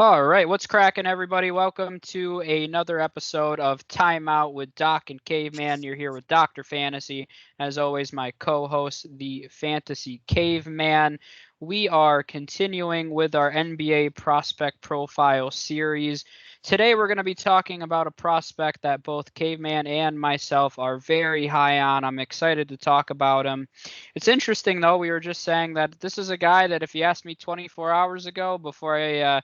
All right, what's cracking, everybody? Welcome to another episode of Timeout with Doc and Caveman. You're here with Dr. Fantasy. As always, my co-host, the Fantasy Caveman. We are continuing with our NBA Prospect Profile series. Today, we're going to be talking about a prospect that both Caveman and myself are very high on. I'm excited to talk about him. It's interesting, though. We were just saying that this is a guy that if you asked me 24 hours ago before I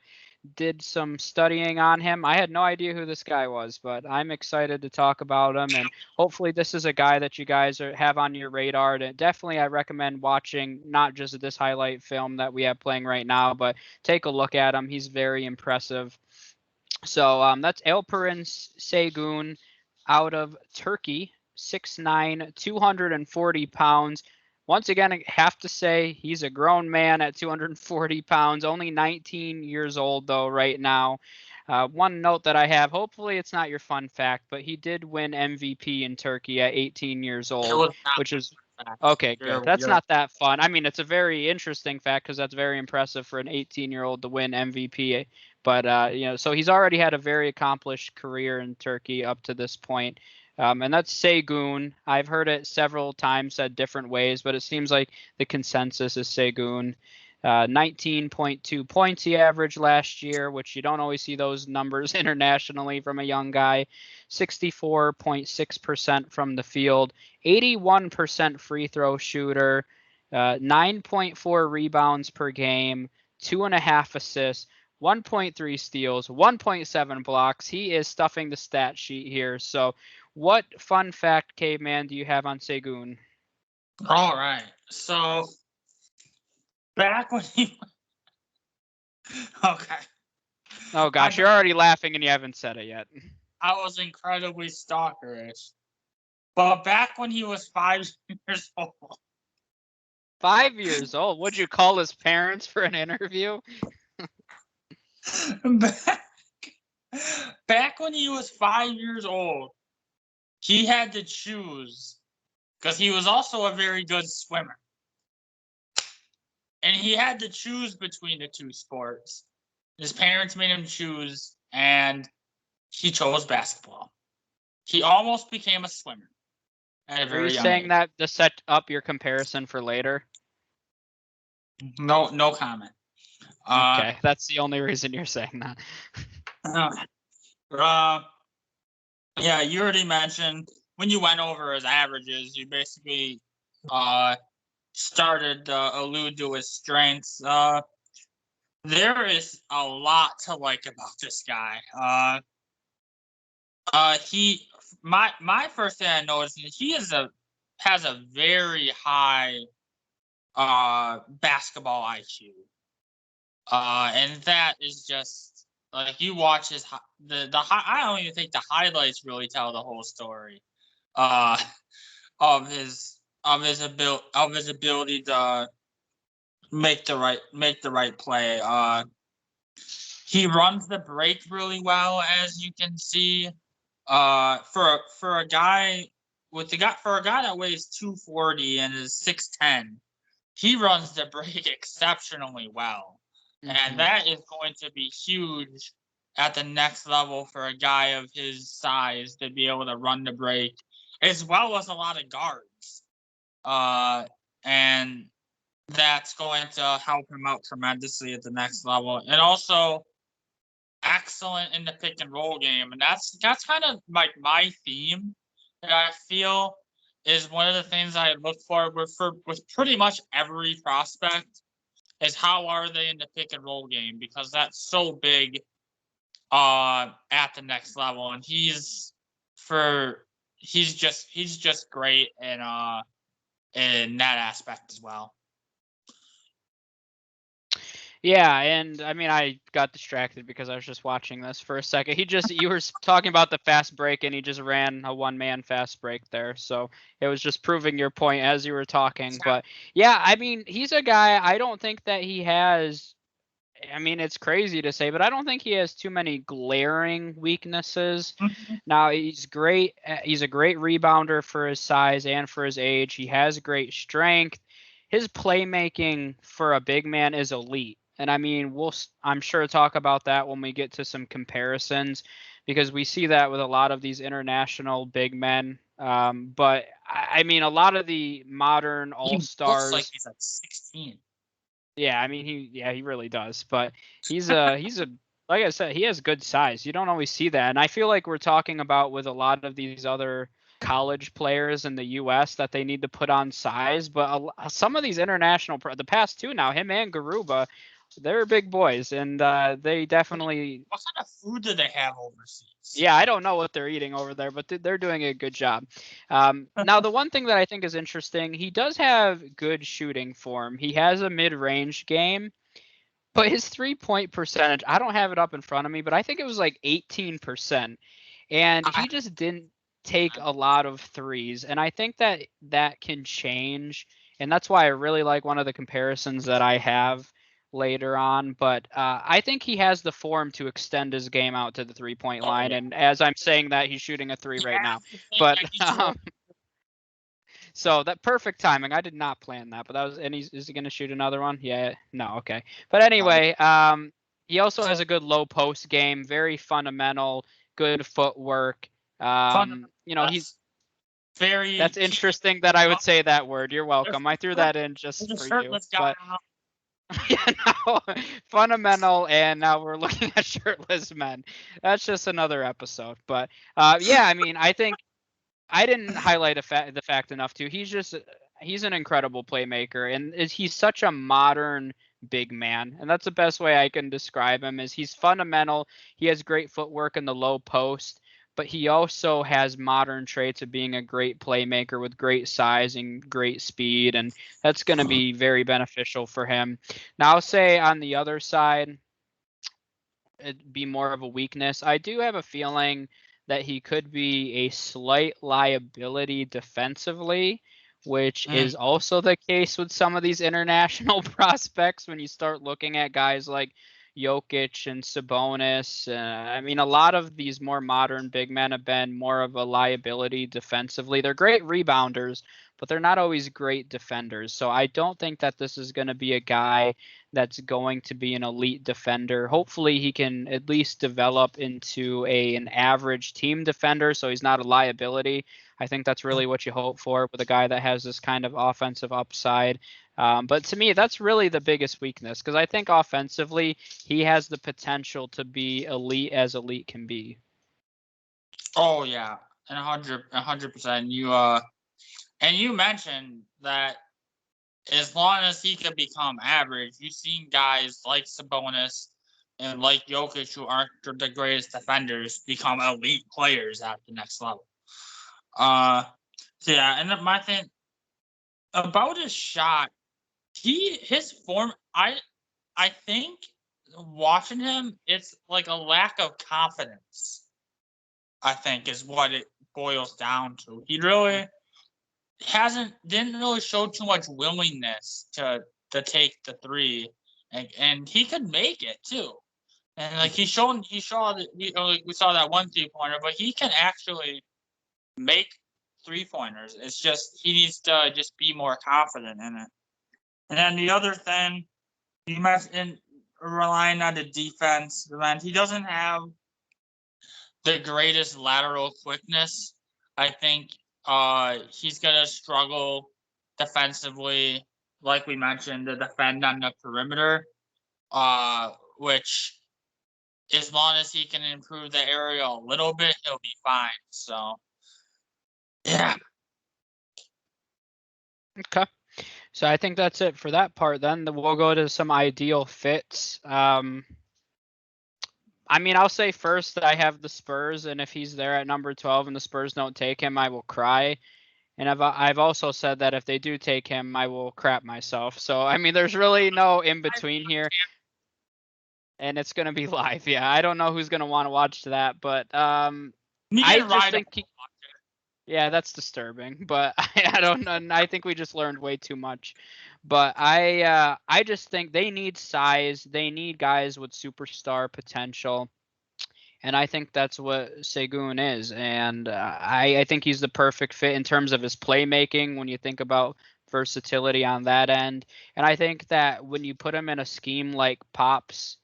did some studying on him. I had no idea who this guy was, but I'm excited to talk about him, and hopefully this is a guy that you guys have on your radar. And definitely, I recommend watching not just this highlight film that we have playing right now, but take a look at him. He's very impressive. So that's Alperen Sengun out of Turkey, 6'9", 240 pounds. Once again, I have to say he's a grown man at 240 pounds, only 19 years old, though, right now. One note that I have, hopefully it's not your fun fact, but he did win MVP in Turkey at 18 years It old, was not which is fact. okay, good. That's You're not that fun. I mean, it's a very interesting fact because that's very impressive for an 18-year-old to win MVP. But so he's already had a very accomplished career in Turkey up to this point. And that's Sengun. I've heard it several times said different ways, but it seems like the consensus is Sengun. 19.2 points he averaged last year, which you don't always see those numbers internationally from a young guy. 64.6% from the field, 81% free throw shooter, 9.4 rebounds per game, 2.5 assists, 1.3 steals, 1.7 blocks. He is stuffing the stat sheet here. So, what fun fact, Caveman, do you have on Sengun? all right. So back when he okay. Oh gosh, you're already laughing and you haven't said it yet. I was incredibly stalkerish. But back when he was 5 years old. 5 years old? Would you call his parents for an interview? back when he was 5 years old, he had to choose because he was also a very good swimmer. And he had to choose between the two sports. His parents made him choose, and he chose basketball. He almost became a swimmer at a Are you very young saying age. that to set up your comparison for later? No comment. Okay, that's the only reason you're saying that. Yeah, you already mentioned when you went over his averages, you basically started to allude to his strengths. There is a lot to like about this guy. My first thing I noticed is he has a very high basketball IQ. And that is just like you watch his I don't even think the highlights really tell the whole story. Uh, of his ability to make the right play. He runs the break really well, as you can see. For a guy for a guy that weighs 240 and is 6'10", he runs the break exceptionally well. And that is going to be huge at the next level for a guy of his size to be able to run the break, as well as a lot of guards. And that's going to help him out tremendously at the next level. And also excellent in the pick and roll game. And that's kind of like my theme that I feel is one of the things I look for with pretty much every prospect is how are they in the pick and roll game, because that's so big at the next level. And he's just great in that aspect as well. Yeah, and I mean, I got distracted because I was just watching this for a second. You were talking about the fast break, and he just ran a one-man fast break there. So it was just proving your point as you were talking. But yeah, I mean, he's a guy, I don't think that he has, I mean, it's crazy to say, but I don't think he has too many glaring weaknesses. Now, he's great. He's a great rebounder for his size and for his age. He has great strength. His playmaking for a big man is elite. And I mean, I'm sure talk about that when we get to some comparisons, because we see that with a lot of these international big men. But I mean, a lot of the modern He looks like all-stars. he's like 16. Yeah, I mean, he really does. But he's a like I said, he has good size. You don't always see that, and I feel like we're talking about with a lot of these other college players in the U.S. that they need to put on size. But some of these international, the past two now, him and Garuba, they're big boys, and they definitely. What kind of food do they have overseas? Yeah, I don't know what they're eating over there, but they're doing a good job. Now, the one thing that I think is interesting, he does have good shooting form. He has a mid-range game, but his 3-point percentage, I don't have it up in front of me, but I think it was like 18%. And he just didn't take a lot of threes. And I think that can change. And that's why I really like one of the comparisons that I have later on. But I think he has the form to extend his game out to the 3-point line. Yeah. And as I'm saying that, he's shooting a three right now. The thing But that so that perfect timing. I did not plan that, but that was. And is he going to shoot another one? Yeah. No. Okay. But anyway, he also has a good low post game, very fundamental, good footwork. He's very. That's interesting that I would say that word. You're welcome. I threw that in just There's a for you. shirtless guy But yeah, no, fundamental, and now we're looking at shirtless men. That's just another episode. But yeah, I mean, I think I didn't highlight the fact enough too. He's an incredible playmaker, and he's such a modern big man, and that's the best way I can describe him. Is he's fundamental. He has great footwork in the low post, but he also has modern traits of being a great playmaker with great size and great speed, and that's going to be very beneficial for him. Now, I'll say on the other side, it'd be more of a weakness. I do have a feeling that he could be a slight liability defensively, which is also the case with some of these international prospects when you start looking at guys like Jokic and Sabonis. I mean, a lot of these more modern big men have been more of a liability defensively. They're great rebounders, but they're not always great defenders. So I don't think that this is going to be a guy that's going to be an elite defender. Hopefully he can at least develop into an average team defender, so he's not a liability. I think that's really what you hope for with a guy that has this kind of offensive upside. But to me, that's really the biggest weakness, because I think offensively he has the potential to be elite as elite can be. Oh yeah, and 100%. You mentioned that as long as he can become average, you've seen guys like Sabonis and like Jokic, who aren't the greatest defenders, become elite players at the next level. So yeah, and my thing about his shot, his form, I think watching him, it's like a lack of confidence, I think, is what it boils down to. He really didn't really show too much willingness to take the three, and he could make it too. And like we saw that one 3-pointer, but he can actually make 3-pointers. It's just he needs to just be more confident in it. And then the other thing you mentioned, relying on the defense, man, he doesn't have the greatest lateral quickness. I think he's gonna struggle defensively, like we mentioned, to defend on the perimeter. Which, as long as he can improve the area a little bit, he'll be fine. So, yeah. Okay. So I think that's it for that part. Then we'll go to some ideal fits. I mean, I'll say first that I have the Spurs, and if he's there at number 12 and the Spurs don't take him, I will cry. And I've also said that if they do take him, I will crap myself. So I mean, there's really no in between here, and it's gonna be live. Yeah, I don't know who's gonna want to watch that, but I just think yeah, that's disturbing. But I don't know. I think we just learned way too much. But I just think they need size. They need guys with superstar potential. And I think that's what Sengun is. And I think he's the perfect fit in terms of his playmaking when you think about versatility on that end. And I think that when you put him in a scheme like Pop's,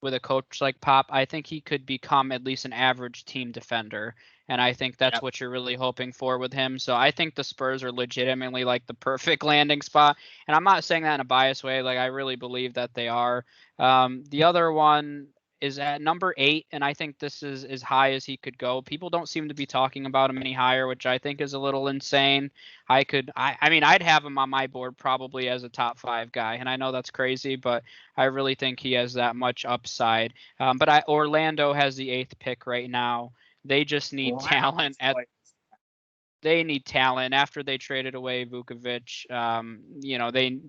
with a coach like Pop, I think he could become at least an average team defender. And I think that's what you're really hoping for with him. So I think the Spurs are legitimately like the perfect landing spot. And I'm not saying that in a biased way. Like, I really believe that they are. The other one is at number 8, and I think this is as high as he could go. People don't seem to be talking about him any higher, which I think is a little insane. I mean, I'd have him on my board probably as a top 5 guy, and I know that's crazy, but I really think he has that much upside. But Orlando has the 8th pick right now. They just need talent they need talent after they traded away Vukovic.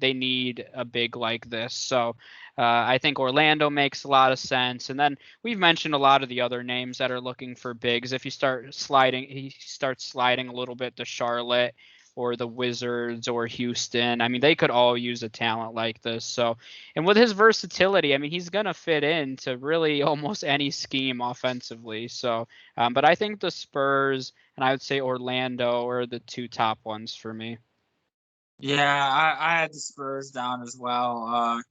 They need a big like this. So I think Orlando makes a lot of sense. And then we've mentioned a lot of the other names that are looking for bigs. If you he starts sliding a little bit to Charlotte or the Wizards or Houston. I mean, they could all use a talent like this. So, and with his versatility, I mean, he's going to fit into really almost any scheme offensively. So, but I think the Spurs and I would say Orlando are the 2 top ones for me. Yeah, I had the Spurs down as well.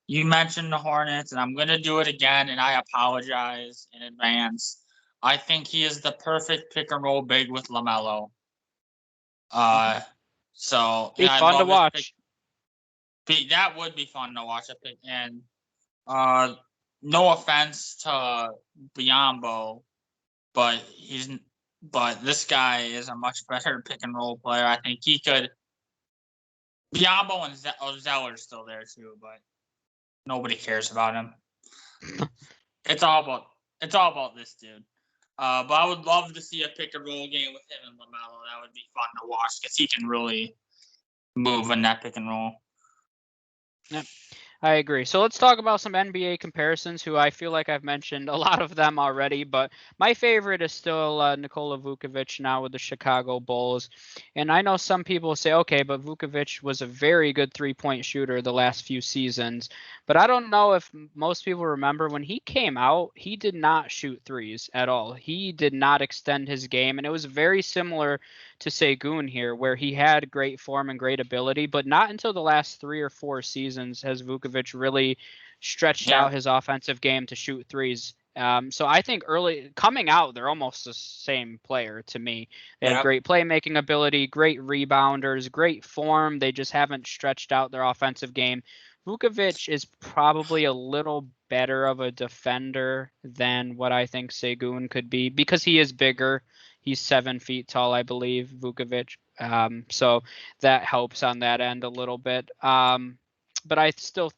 You mentioned the Hornets, and I'm going to do it again, and I apologize in advance. I think he is the perfect pick and roll big with LaMelo. So be fun to watch. That would be fun to watch. And no offense to Biyombo, but this guy is a much better pick and roll player. I think he could. Biyombo and Zeller's still there too, but nobody cares about him. It's all about this dude. But I would love to see a pick and roll game with him and LaMelo. That would be fun to watch because he can really move in that pick and roll. Yep. I agree. So let's talk about some NBA comparisons, who I feel like I've mentioned a lot of them already, but my favorite is still Nikola Vukovic now with the Chicago Bulls. And I know some people say, okay, but Vukovic was a very good three-point shooter the last few seasons. But I don't know if most people remember when he came out, he did not shoot threes at all. He did not extend his game, and it was very similar to Sengun here, where he had great form and great ability, but not until the last 3 or 4 seasons has Vukovic really stretched out his offensive game to shoot threes. So I think early coming out, they're almost the same player to me. They have great playmaking ability, great rebounders, great form. They just haven't stretched out their offensive game. Vukovic is probably a little better of a defender than what I think Sengun could be because he is bigger. He's 7 feet tall, I believe, Vukovic. So that helps on that end a little bit. But I still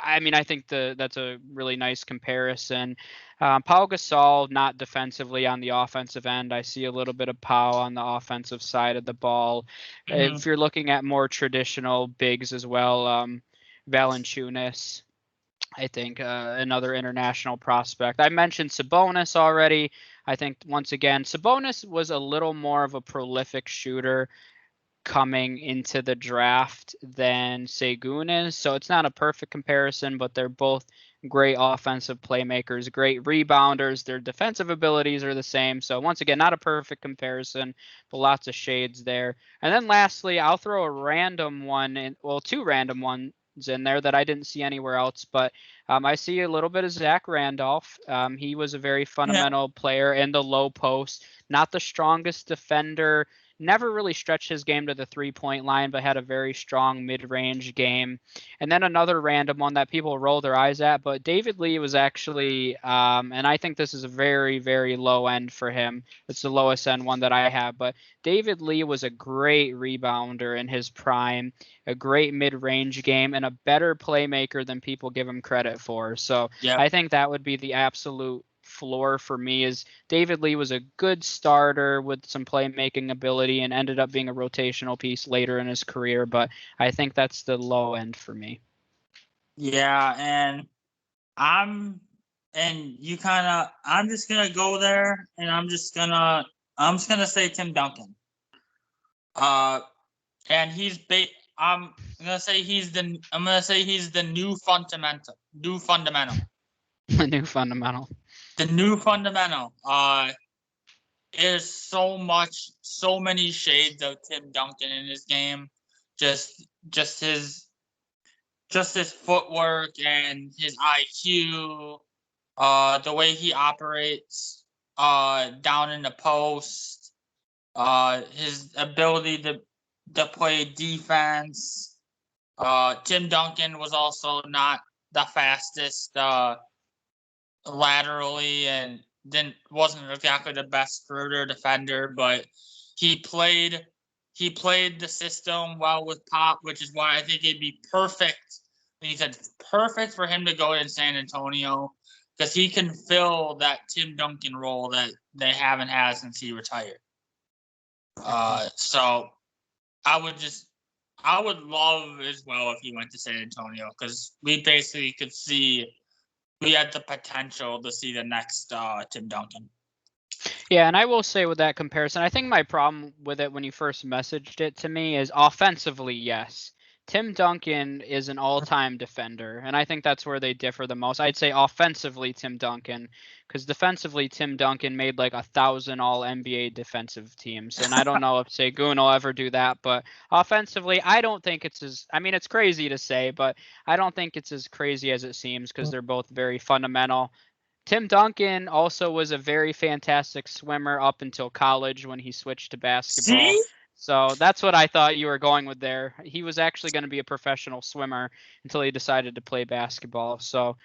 I think that's a really nice comparison. Pau Gasol, not defensively on the offensive end. I see a little bit of Pau on the offensive side of the ball. Mm-hmm. If you're looking at more traditional bigs as well, Valanciunas, I think another international prospect. I mentioned Sabonis already. I think, once again, Sabonis was a little more of a prolific shooter coming into the draft than Sengun is. So it's not a perfect comparison, but they're both great offensive playmakers, great rebounders. Their defensive abilities are the same. So once again, not a perfect comparison, but lots of shades there. And then lastly, I'll throw a random one in, well, 2 random ones in there that I didn't see anywhere else, but I see a little bit of Zach Randolph. He was a very fundamental player in the low post, not the strongest defender, never really stretched his game to the 3-point line, but had a very strong mid-range game. And then another random one that people roll their eyes at, but David Lee was actually, and I think this is a very, very low end for him. It's the lowest end one that I have, but David Lee was a great rebounder in his prime, a great mid-range game, and a better playmaker than people give him credit for. So I think that would be the absolute floor for me. Is David Lee was a good starter with some playmaking ability and ended up being a rotational piece later in his career, but I think that's the low end for me. Yeah, and I'm just gonna go there, and I'm just gonna say Tim Duncan. And I'm gonna say he's the new fundamental. The new fundamental. The new fundamental. There's so many shades of Tim Duncan in his game. just his footwork and his IQ, the way he operates down in the post, his ability to play defense. Tim Duncan was also not the fastest laterally and wasn't exactly the best perimeter defender, but he played the system well with Pop, which is why I think it'd be perfect. He said perfect for him to go in San Antonio because he can fill that Tim Duncan role that they haven't had since he retired. So I would love as well if he went to San Antonio because we basically could see we had the potential to see the next Tim Duncan. Yeah, and I will say with that comparison, I think my problem with it when you first messaged it to me is offensively, yes. Tim Duncan is an all-time defender, and I think that's where they differ the most. I'd say offensively, Tim Duncan, because defensively, Tim Duncan made like 1,000 All-NBA defensive teams, and I don't know if Sengun will ever do that, but offensively, I don't think it's as, I mean, it's crazy to say, but I don't think it's as crazy as it seems because they're both very fundamental. Tim Duncan also was a very fantastic swimmer up until college when he switched to basketball. See? So that's what I thought you were going with there. He was actually going to be a professional swimmer until he decided to play basketball. So,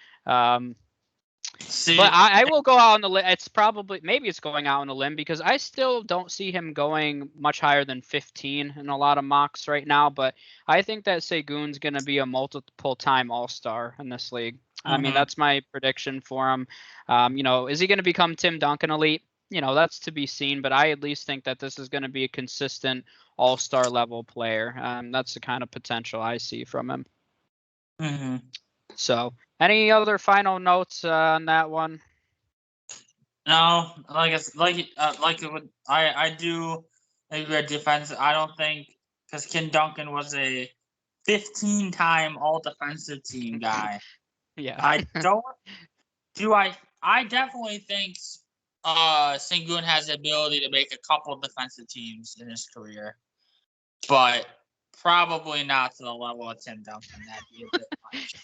See, but I will go out on the limb. It's probably, maybe it's going out on a limb because I still don't see him going much higher than 15 in a lot of mocks right now. But I think that Sengun's going to be a multiple-time All-Star in this league. I mean, that's my prediction for him. Is he going to become Tim Duncan elite? That's to be seen, but I at least think that this is going to be a consistent all-star level player. That's the kind of potential I see from him. Mm-hmm. So, any other final notes on that one? No, I do agree with defense. I don't think because Ken Duncan was a 15-time all defensive team guy. Yeah. I don't do I definitely think Sengun has the ability to make a couple defensive teams in his career, but probably not to the level of Tim Duncan. That'd be a bit much.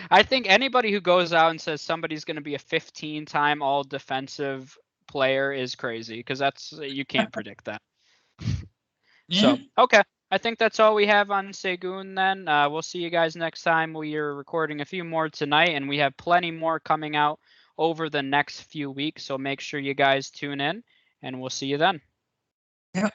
I think anybody who goes out and says somebody's going to be a 15-time all defensive player is crazy because you can't predict that. So, okay. I think that's all we have on Sengun then. We'll see you guys next time. We are recording a few more tonight, and we have plenty more coming out over the next few weeks. So make sure you guys tune in, and we'll see you then. Yep.